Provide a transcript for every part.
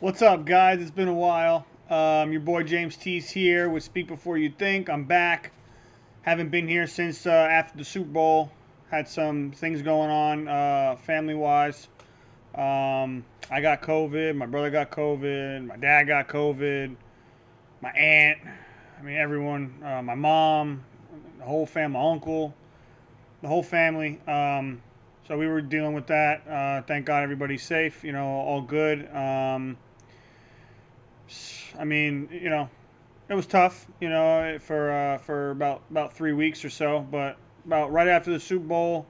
What's up, guys? It's been a while. Your boy James T's here with Speak Before You Think. I'm back. Haven't been here since after the Super Bowl. Had some things going on family-wise. I got COVID. My brother got COVID. My dad got COVID. My aunt. I mean, everyone. My mom. The whole family. My uncle. The whole family. So we were dealing with that. Thank God everybody's safe. All good. I mean, it was tough, for about 3 weeks or so. But about right after the Super Bowl,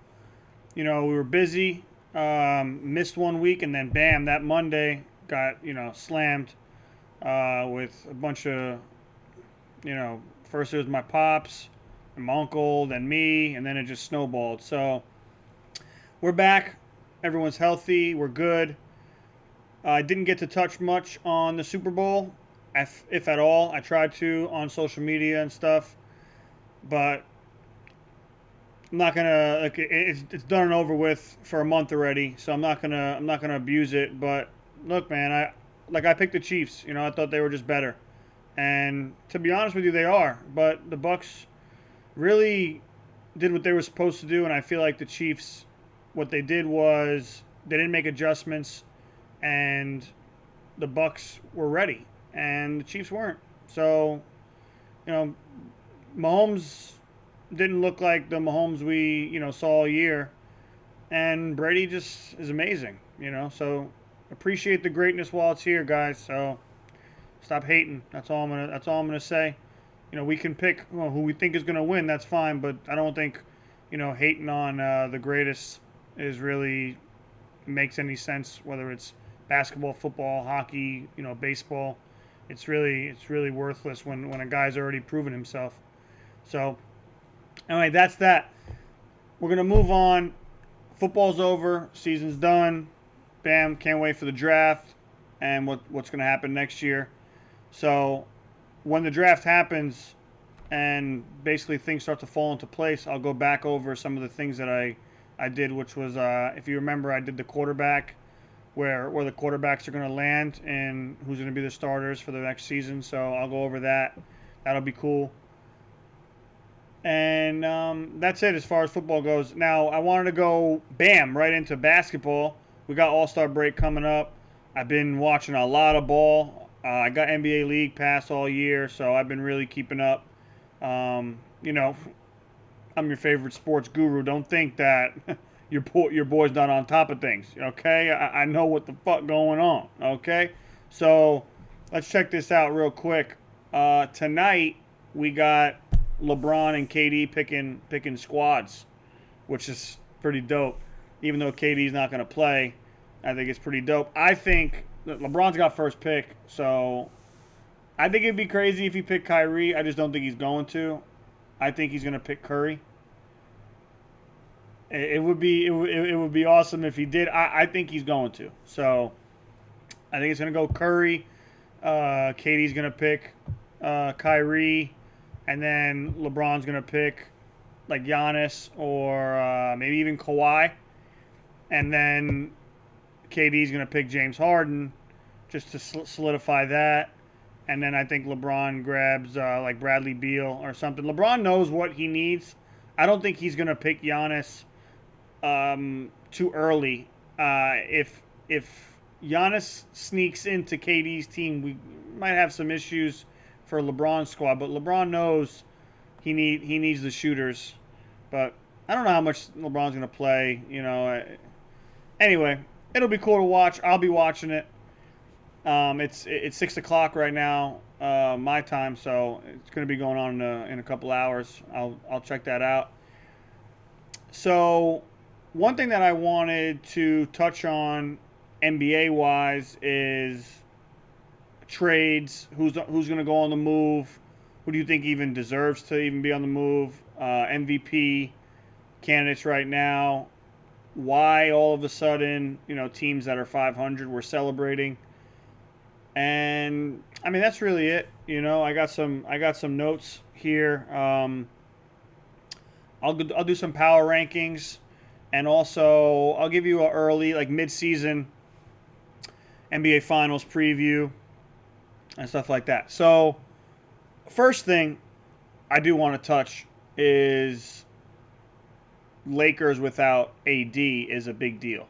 we were busy. Missed 1 week, and then bam, that Monday got slammed with a bunch of First it was my pops, and my uncle, then me, and then it just snowballed. So we're back. Everyone's healthy. We're good. I didn't get to touch much on the Super Bowl, if at all. I tried to on social media and stuff, but I'm not gonna. It's done and over with for a month already, so I'm not gonna abuse it. But look, man, I picked the Chiefs. I thought they were just better, and to be honest with you, they are. But the Bucks really did what they were supposed to do, and I feel like the Chiefs, what they did was they didn't make adjustments, and the Bucks were ready, and the Chiefs weren't. So, Mahomes didn't look like the Mahomes we saw all year, and Brady just is amazing. So appreciate the greatness while it's here, guys. So stop hating. That's all I'm gonna say. We can pick who we think is gonna win. That's fine, but I don't think hating on the greatest is really makes any sense. Whether it's basketball, football, hockey, baseball, it's really worthless when a guy's already proven himself. So anyway, that's that. We're gonna move on. Football's over. Season's done. Bam! Can't wait for the draft and what's gonna happen next year. So when the draft happens and basically things start to fall into place, I'll go back over some of the things that I did, which was if you remember, I did the quarterback where the quarterbacks are going to land and who's going to be the starters for the next season. So I'll go over that. That'll be cool. And that's it as far as football goes. Now, I wanted to go, bam, right into basketball. We got All-Star break coming up. I've been watching a lot of ball. I got NBA League Pass all year, so I've been really keeping up. I'm your favorite sports guru. Don't think that your boy's not on top of things, okay? I know what the fuck going on, okay? So let's check this out real quick. Tonight we got LeBron and KD picking squads, which is pretty dope. Even though KD's not going to play, I think it's pretty dope. I think that LeBron's got first pick, so I think it'd be crazy if he picked Kyrie. I just don't think he's going to. I think he's going to pick Curry. It would be awesome if he did. I think he's going to. So I think it's going to go Curry. KD's going to pick Kyrie. And then LeBron's going to pick like Giannis or maybe even Kawhi. And then KD's going to pick James Harden just to solidify that. And then I think LeBron grabs like Bradley Beal or something. LeBron knows what he needs. I don't think he's going to pick Giannis too early. If Giannis sneaks into KD's team, we might have some issues for LeBron's squad. But LeBron knows he needs the shooters. But I don't know how much LeBron's going to play. Anyway, it'll be cool to watch. I'll be watching it. It's 6 o'clock right now, my time, so it's going to be going on in a couple hours. I'll check that out. So one thing that I wanted to touch on NBA wise is trades. Who's going to go on the move? Who do you think even deserves to even be on the move? MVP candidates right now. Why all of a sudden teams that are 500 were celebrating? And I mean that's really it. I got some notes here. I'll do some power rankings, and also I'll give you a early like mid-season NBA Finals preview and stuff like that. So, first thing I do want to touch is Lakers without AD is a big deal.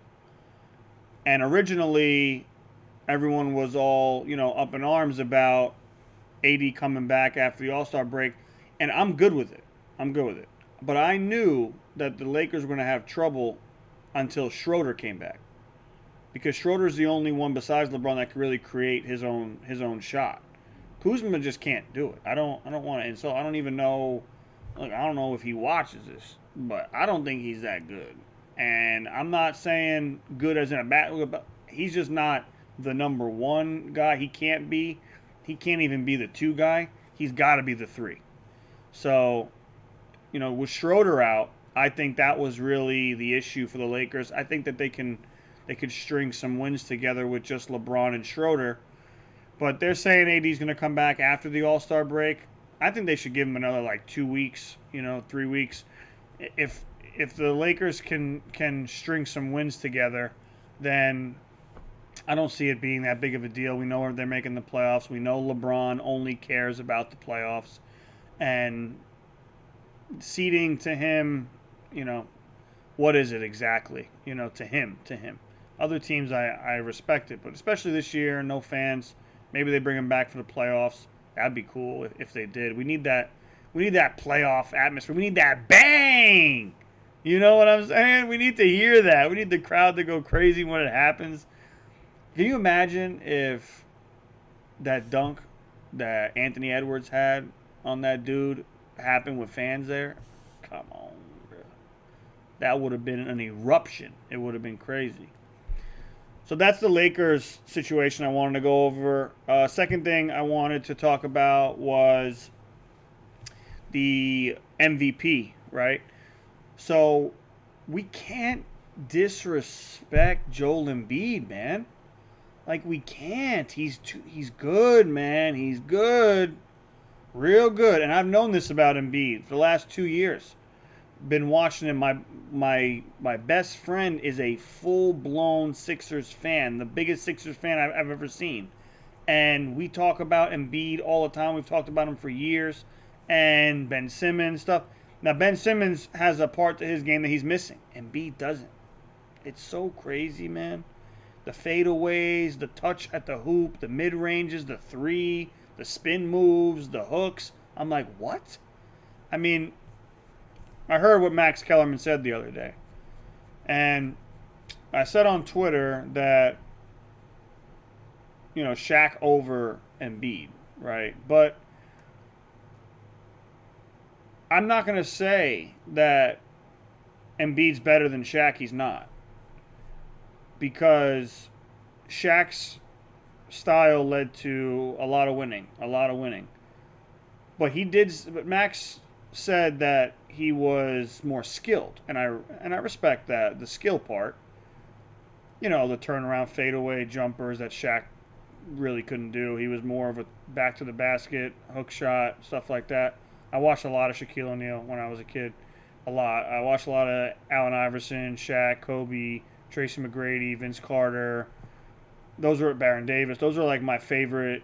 And originally, everyone was all, up in arms about AD coming back after the All-Star break, and I'm good with it. I'm good with it. But I knew that the Lakers were going to have trouble until Schroeder came back, because Schroeder's the only one besides LeBron that can really create his own shot. Kuzma just can't do it. I don't want to insult. I don't even know. Look, I don't know if he watches this, but I don't think he's that good. And I'm not saying good as in a bad, but he's just not the number one guy. He can't be. He can't even be the two guy. He's got to be the three. So, with Schroeder out, I think that was really the issue for the Lakers. I think that they could string some wins together with just LeBron and Schroeder. But they're saying AD's going to come back after the All-Star break. I think they should give him another 2 weeks, 3 weeks. If the Lakers can string some wins together, then I don't see it being that big of a deal. We know they're making the playoffs. We know LeBron only cares about the playoffs. And seeding to him, what is it exactly? To him. Other teams, I respect it. But especially this year, no fans. Maybe they bring him back for the playoffs. That'd be cool if they did. We need that playoff atmosphere. We need that bang. You know what I'm saying? We need to hear that. We need the crowd to go crazy when it happens. Can you imagine if that dunk that Anthony Edwards had on that dude happened with fans there? Come on, bro. That would have been an eruption. It would have been crazy. So that's the Lakers situation I wanted to go over. Second thing I wanted to talk about was the MVP, right? So we can't disrespect Joel Embiid, man. We can't. He's good, man. He's good. Real good. And I've known this about Embiid for the last 2 years. Been watching him. My best friend is a full-blown Sixers fan. The biggest Sixers fan I've ever seen. And we talk about Embiid all the time. We've talked about him for years. And Ben Simmons stuff. Now, Ben Simmons has a part to his game that he's missing. Embiid doesn't. It's so crazy, man. The fadeaways, the touch at the hoop, the mid-ranges, the three, the spin moves, the hooks. I'm like, what? I mean, I heard what Max Kellerman said the other day. And I said on Twitter that, Shaq over Embiid, right? But I'm not going to say that Embiid's better than Shaq. He's not. Because Shaq's style led to a lot of winning. But Max said that he was more skilled, and I respect that, the skill part. The turnaround fadeaway jumpers that Shaq really couldn't do. He was more of a back to the basket, hook shot, stuff like that. I watched a lot of Shaquille O'Neal when I was a kid. A lot. I watched a lot of Allen Iverson, Shaq, Kobe, Tracy McGrady, Vince Carter. Those were Baron Davis. Those are my favorite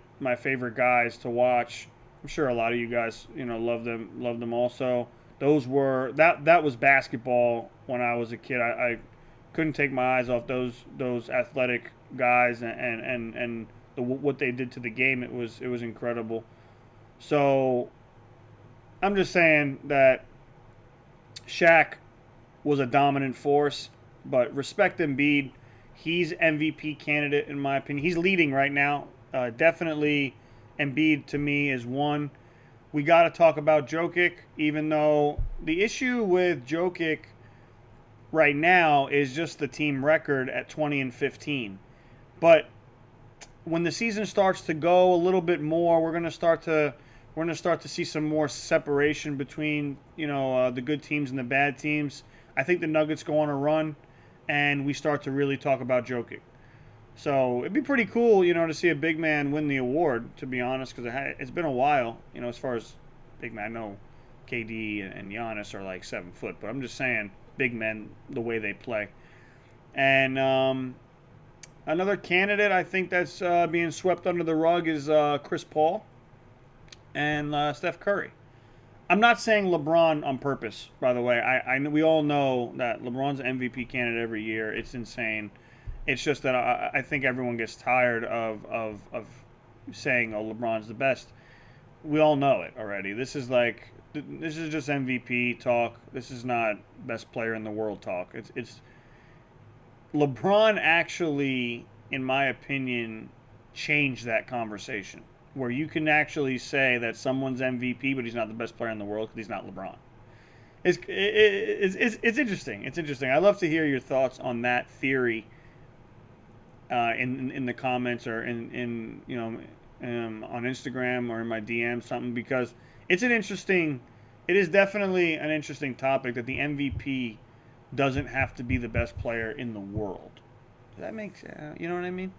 guys to watch. I'm sure a lot of you guys, love them also. Those were that was basketball when I was a kid. I couldn't take my eyes off those athletic guys and what they did to the game. It was incredible. So I'm just saying that Shaq was a dominant force. But respect Embiid. He's MVP candidate in my opinion. He's leading right now. Definitely Embiid to me is one. We got to talk about Jokic, even though the issue with Jokic right now is just the team record at 20-15. But when the season starts to go a little bit more, we're going to start to see some more separation between, the good teams and the bad teams. I think the Nuggets go on a run, and we start to really talk about Jokic. So it'd be pretty cool, to see a big man win the award, to be honest, because it's been a while, as far as big man. I know KD and Giannis are 7 foot, but I'm just saying big men, the way they play. And Another candidate I think that's being swept under the rug is Chris Paul and Steph Curry. I'm not saying LeBron on purpose, by the way. We all know that LeBron's an MVP candidate every year. It's insane. It's just that I think everyone gets tired of saying, "Oh, LeBron's the best." We all know it already. This is just MVP talk. This is not best player in the world talk. It's LeBron actually, in my opinion, changed that conversation where you can actually say that someone's MVP, but he's not the best player in the world because he's not LeBron. It's interesting. It's interesting. I'd love to hear your thoughts on that theory in the comments or in on Instagram or in my DM something, because it is definitely an interesting topic that the MVP doesn't have to be the best player in the world. Does that make sense? You know what I mean?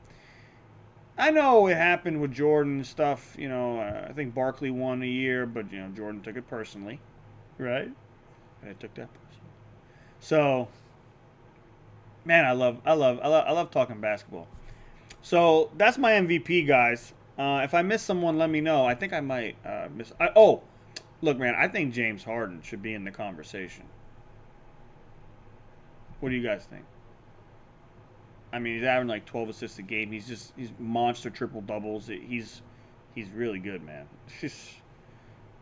I know it happened with Jordan and stuff. I think Barkley won a year, but Jordan took it personally, right? I took that personally. So, man, I love talking basketball. So that's my MVP, guys. If I miss someone, let me know. I think I might miss. Look, man, I think James Harden should be in the conversation. What do you guys think? I mean, he's having like 12 assists a game. He's monster triple doubles. He's really good, man.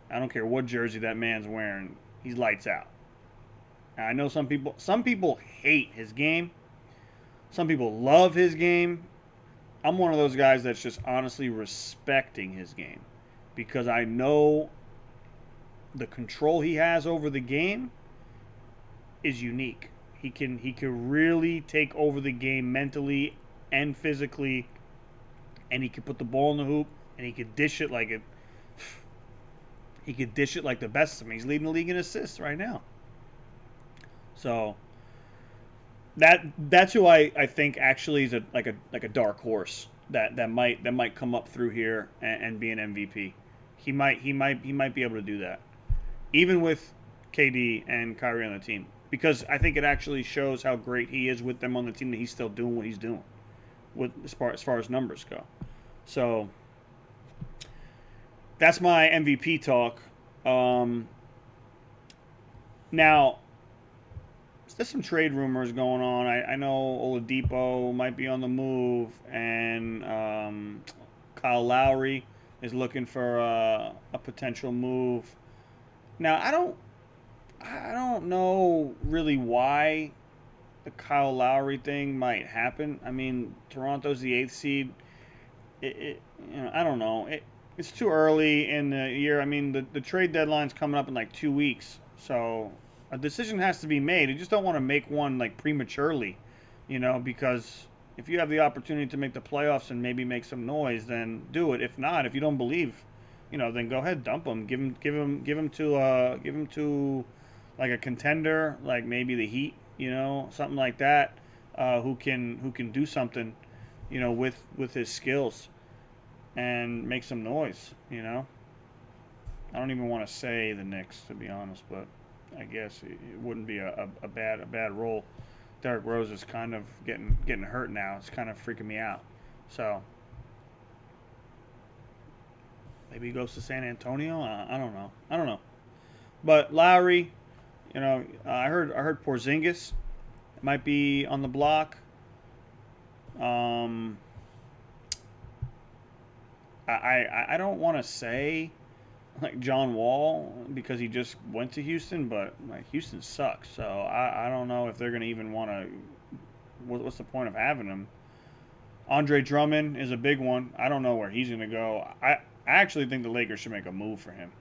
I don't care what jersey that man's wearing. He's lights out. And I know some people hate his game. Some people love his game. I'm one of those guys that's just honestly respecting his game, because I know the control he has over the game is unique. He can really take over the game mentally and physically, and he can put the ball in the hoop, and he could dish it like the best of me. He's leading the league in assists right now. So that's who I think actually is like a dark horse that might come up through here and be an MVP. He might be able to do that, even with KD and Kyrie on the team, because I think it actually shows how great he is with them on the team, that he's still doing what he's doing as far as numbers go. So that's my MVP talk. Now, there's some trade rumors going on. I know Oladipo might be on the move, and Kyle Lowry is looking for a potential move. Now, I don't know really why the Kyle Lowry thing might happen. I mean, Toronto's the 8th seed. I don't know. It's too early in the year. I mean, the trade deadline's coming up in like 2 weeks, so a decision has to be made. You just don't want to make one like prematurely, because if you have the opportunity to make the playoffs and maybe make some noise, then do it. If not, if you don't believe, then go ahead, dump him. Give him to like a contender, like maybe the Heat, something like that, who can do something, with his skills and make some noise. I don't even want to say the Knicks, to be honest, but I guess it wouldn't be a bad role. Derrick Rose is kind of getting hurt now. It's kind of freaking me out. So maybe he goes to San Antonio. I don't know. But Lowry, I heard Porzingis might be on the block. I don't want to say like John Wall, because he just went to Houston, but like Houston sucks. So I don't know if they're going to even want to. What's the point of having him? Andre Drummond is a big one. I don't know where he's going to go. I actually think the Lakers should make a move for him.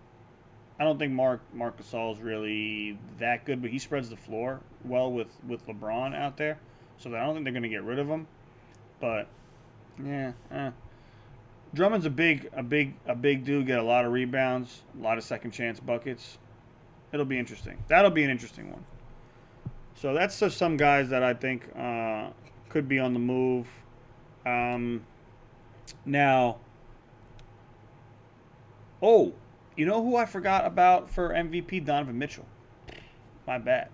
I don't think Marc Gasol is really that good, but he spreads the floor well with LeBron out there. So I don't think they're going to get rid of him. But yeah, Drummond's a big dude. Get a lot of rebounds, a lot of second chance buckets. It'll be interesting. That'll be an interesting one. So that's just some guys that I think could be on the move. Now, you know who I forgot about for MVP? Donovan Mitchell. My bad.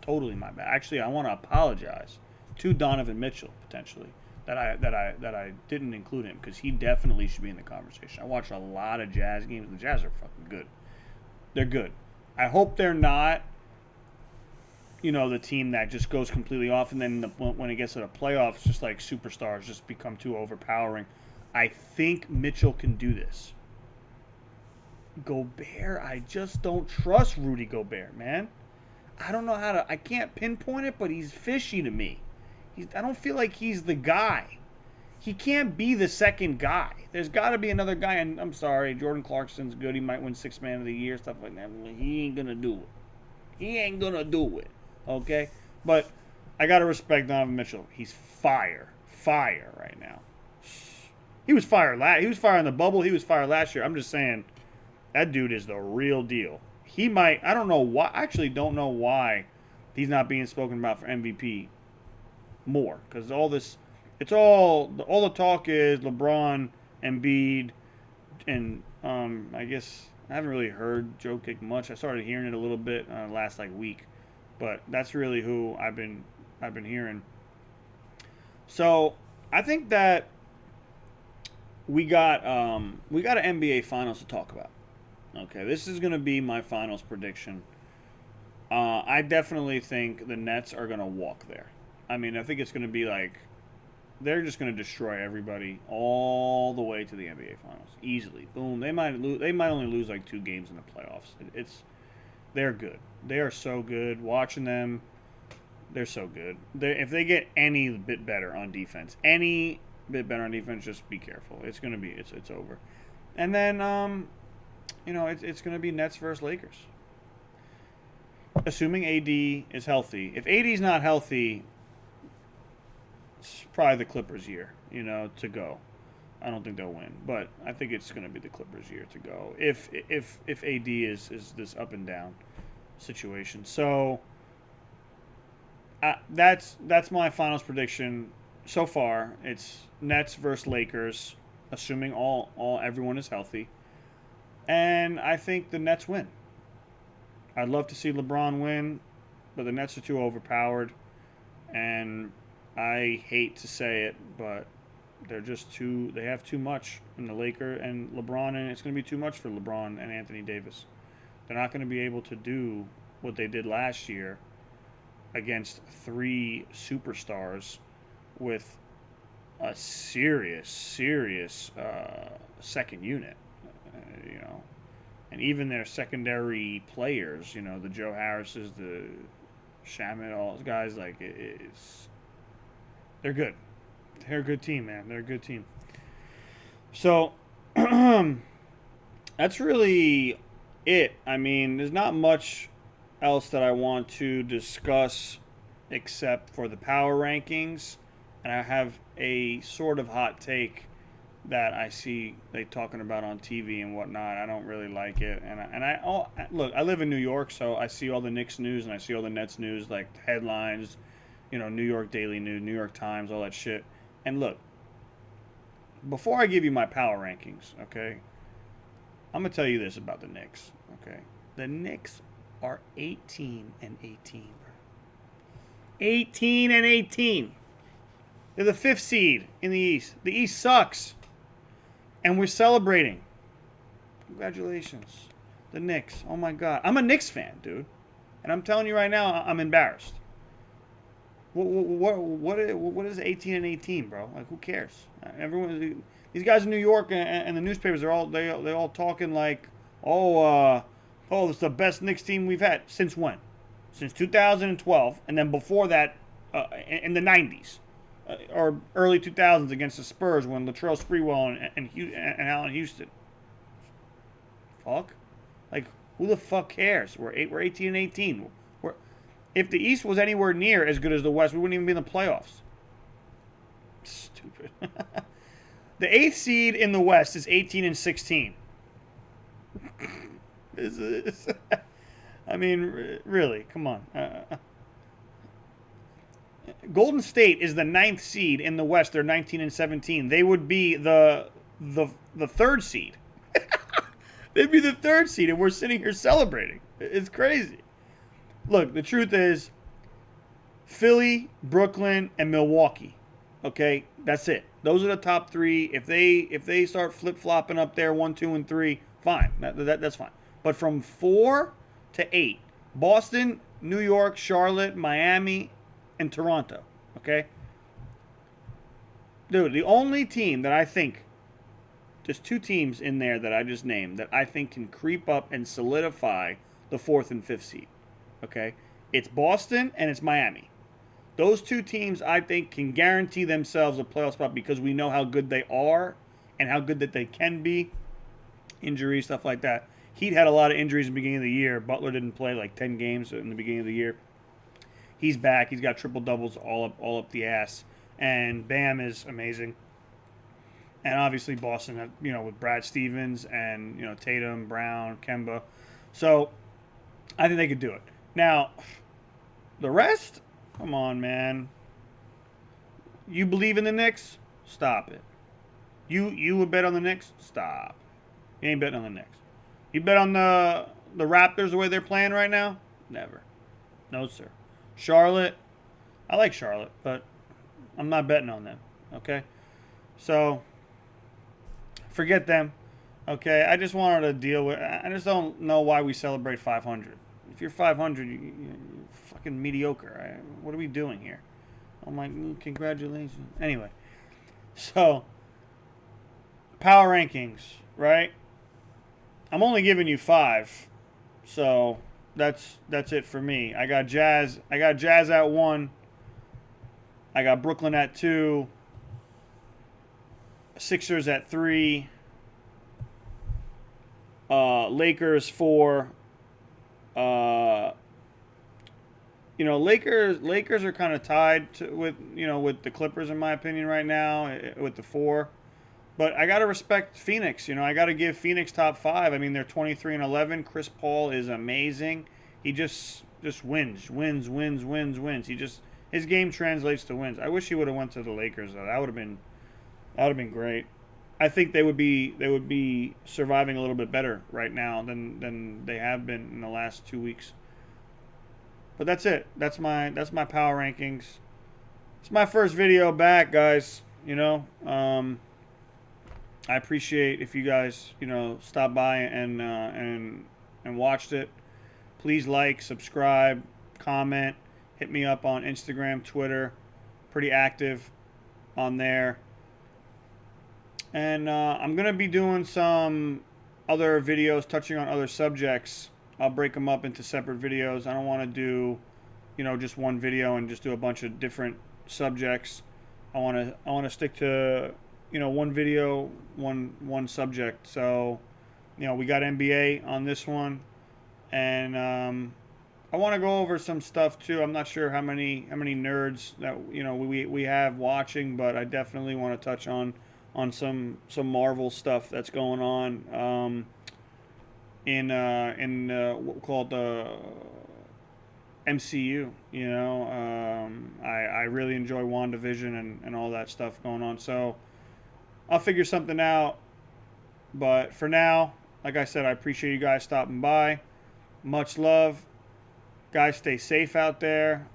Totally my bad. Actually, I want to apologize to Donovan Mitchell, potentially. that I didn't include him, because he definitely should be in the conversation. I watched a lot of Jazz games. The Jazz are fucking good. They're good. I hope they're not, the team that just goes completely off, and then when it gets to the playoffs, just like superstars just become too overpowering. I think Mitchell can do this. Gobert, I just don't trust Rudy Gobert, man. I don't know I can't pinpoint it, but he's fishy to me. I don't feel like he's the guy. He can't be the second guy. There's got to be another guy, and I'm sorry, Jordan Clarkson's good. He might win Sixth Man of the Year, stuff like that. He ain't going to do it. Okay? But I got to respect Donovan Mitchell. He's fire right now. He was fire in the bubble. He was fire last year. I'm just saying, that dude is the real deal. He might, I don't know why, I actually don't know why he's not being spoken about for MVP more. Because all the talk is LeBron, Embiid, and I guess I haven't really heard Jokic much. I started hearing it a little bit last week. But that's really who I've been hearing. So I think that we got an NBA Finals to talk about. Okay, this is going to be my Finals prediction. I definitely think the Nets are going to walk there. I mean, I think it's going to be they're just going to destroy everybody all the way to the NBA Finals easily. Boom. They might only lose 2 games in the playoffs. They're good. They are so good. Watching them, they're so good. If they get any bit better on defense, just be careful. It's going to be it's over. And then it's going to be Nets versus Lakers. Assuming AD is healthy. If AD's not healthy, it's probably the Clippers' year, to go. I don't think they'll win, but I think it's going to be the Clippers' year to go. If AD is this up and down situation. So that's my Finals prediction so far. It's Nets versus Lakers, assuming everyone is healthy. And I think the Nets win. I'd love to see LeBron win, but the Nets are too overpowered. And I hate to say it, but they're just they have too much in the Lakers and LeBron, and it's going to be too much for LeBron and Anthony Davis. They're not going to be able to do what they did last year against 3 superstars with a serious second unit, and even their secondary players, the Joe Harrises, the Shamet, all those guys, they're good. They're a good team, man. They're a good team. So that's really it. I mean, there's not much else that I want to discuss except for the power rankings, and I have a sort of hot take that I see they talking about on TV and whatnot. I don't really like it, look, I live in New York, so I see all the Knicks news and I see all the Nets news, headlines, New York Daily News, New York Times, all that shit. And look, before I give you my power rankings, okay, I'm gonna tell you this about the Knicks, okay? The Knicks are 18-18, bro. 18-18. They're the 5th seed in the East. The East sucks. And we're celebrating. Congratulations. The Knicks. Oh, my God. I'm a Knicks fan, dude. And I'm telling you right now, I'm embarrassed. What is 18-18, bro? Who cares? Everyone, these guys in New York and the newspapers, they all talking it's the best Knicks team we've had. Since when? Since 2012, and then before that, in the 90s. Or early 2000s against the Spurs when Latrell Sprewell and Allen Houston. Fuck? Who the fuck cares? We're 18-18. If the East was anywhere near as good as the West, we wouldn't even be in the playoffs. Stupid. The 8th seed in the West is 18-16. I mean, really, come on. Golden State is the 9th seed in the West. They're 19-17. They would be the 3rd seed. They'd be the 3rd seed, and we're sitting here celebrating. It's crazy. Look, the truth is, Philly, Brooklyn, and Milwaukee Okay, that's it. Those are the top three. If they start flip flopping up there, 1, 2, and 3, fine. That's fine. But from 4 to 8, Boston, New York, Charlotte, Miami, and Toronto. Okay, dude. The only team that I think, there's two teams in there that I just named that I think can creep up and solidify the fourth and fifth seed. Okay, it's Boston and it's Miami. Those two teams, I think, can guarantee themselves a playoff spot because we know how good they are and how good that they can be. Injuries, stuff like that. Heat had a lot of injuries in the beginning of the year. Butler didn't play like 10 games in the beginning of the year. He's back. He's got triple doubles all up the ass. And Bam is amazing. And obviously Boston, with Brad Stevens and Tatum, Brown, Kemba. So I think they could do it. Now, the rest, come on, man. You believe in the Knicks? Stop it. You would bet on the Knicks? Stop. You ain't betting on the Knicks. You bet on the Raptors the way they're playing right now? Never. No, sir. Charlotte, I like Charlotte, but I'm not betting on them. Okay? So, forget them. Okay? I just wanted to deal with, I just don't know why we celebrate 500. If you're 500, you're fucking mediocre. What are we doing here? I'm like, congratulations. Anyway, so power rankings, right? I'm only giving you 5, so that's it for me. I got Jazz at 1. I got Brooklyn at 2. Sixers at 3. Lakers 4. Lakers are kind of tied with the Clippers in my opinion right now with the 4. But I got to respect Phoenix. I got to give Phoenix top 5. I mean, they're 23-11. Chris Paul is amazing. He just wins. His game translates to wins. I wish he would have went to the Lakers though. That would have been great. I think they would be surviving a little bit better right now than they have been in the last 2 weeks. But that's it. That's my power rankings. It's my first video back, guys. I appreciate if you guys stopped by and watched it. Please like, subscribe, comment, hit me up on Instagram, Twitter. Pretty active on there. And I'm gonna be doing some other videos touching on other subjects. I'll break them up into separate videos. I don't want to do just one video and just do a bunch of different subjects. I want to stick to one video, one subject. So we got NBA on this one, and I want to go over some stuff too. I'm not sure how many nerds that we have watching, but I definitely want to touch on some Marvel stuff that's going on in what called the MCU. I really enjoy WandaVision and all that stuff going on. So I'll figure something out. But for now, like I said, I appreciate you guys stopping by. Much love. Guys, stay safe out there.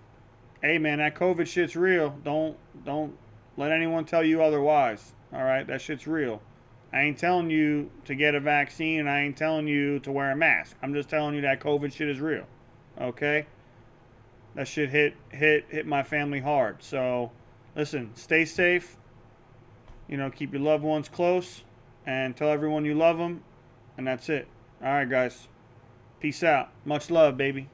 Hey, man, that COVID shit's real. Don't let anyone tell you otherwise. All right? That shit's real. I ain't telling you to get a vaccine, and I ain't telling you to wear a mask. I'm just telling you that COVID shit is real. Okay? That shit hit my family hard. So, listen, stay safe. Keep your loved ones close. And tell everyone you love them. And that's it. All right, guys. Peace out. Much love, baby.